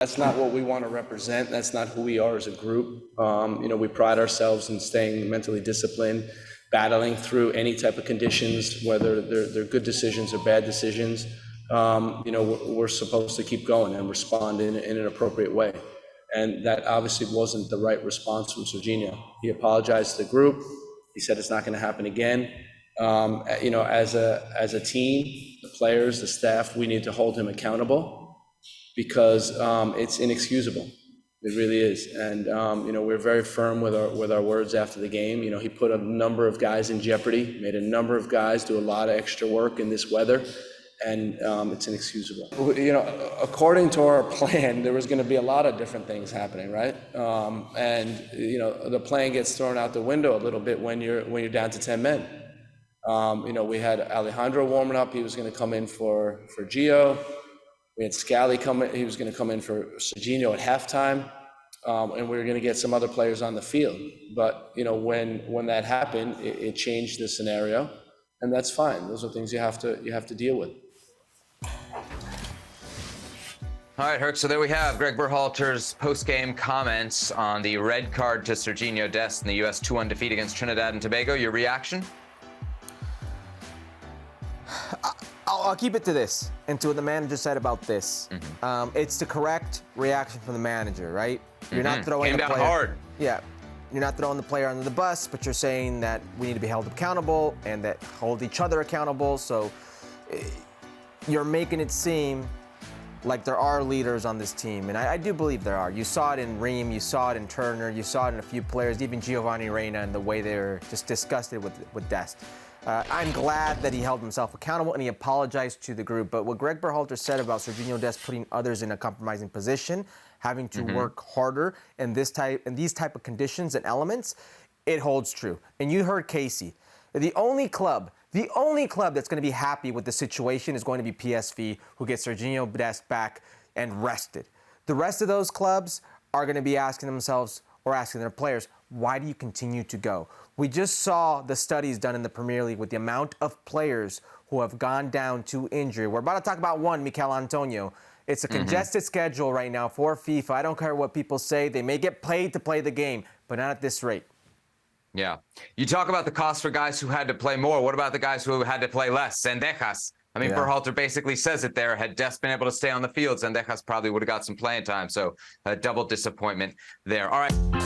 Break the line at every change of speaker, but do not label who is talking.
That's not what we want to represent. That's not who we are as a group. We pride ourselves in staying mentally disciplined, battling through any type of conditions, whether they're good decisions or bad decisions. We're supposed to keep going and respond in an appropriate way. And that obviously wasn't the right response from Sergino. He apologized to the group. He said it's not going to happen again. As a team, the players, the staff, we need to hold him accountable because it's inexcusable. It really is. And, we're very firm with our words after the game. He put a number of guys in jeopardy, made a number of guys do a lot of extra work in this weather, and it's inexcusable. According to our plan, there was going to be a lot of different things happening, right? The plan gets thrown out the window a little bit when you're down to 10 men. We had Alejandro warming up. He was going to come in for Gio. We had Scally coming. He was going to come in for Sergino at halftime, and we were going to get some other players on the field. But when that happened, it changed the scenario, and that's fine. Those are things you have to deal with.
All right, Herc, so there we have Greg Berhalter's post-game comments on the red card to Sergino Dest in the U.S. 2-1 defeat against Trinidad and Tobago. Your reaction?
I'll keep it to this and to what the manager said about this. Mm-hmm. It's the correct reaction from the manager, right? You're not throwing the player hard. Yeah, you're not throwing the player under the bus, but you're saying that we need to be held accountable and that hold each other accountable. So you're making it seem like there are leaders on this team, and I do believe there are. You saw it in Ream, you saw it in Turner, you saw it in a few players, even Giovanni Reina, and the way they were just disgusted with Dest. I'm glad that he held himself accountable and he apologized to the group. But what Greg Berhalter said about Sergino Dest putting others in a compromising position, having to work harder in these type of conditions and elements, it holds true. And you heard Casey. The only club that's going to be happy with the situation is going to be PSV, who gets Sergino Dest back and rested. The rest of those clubs are going to be asking themselves or asking their players, why do you continue to go? We just saw the studies done in the Premier League with the amount of players who have gone down to injury. We're about to talk about one, Mikel Antonio. It's a congested schedule right now for FIFA. I don't care what people say. They may get paid to play the game, but not at this rate.
Yeah. You talk about the cost for guys who had to play more. What about the guys who had to play less? Zendejas. Berhalter basically says it there. Had Dest been able to stay on the field, Zendejas probably would have got some playing time. So a double disappointment there. All right.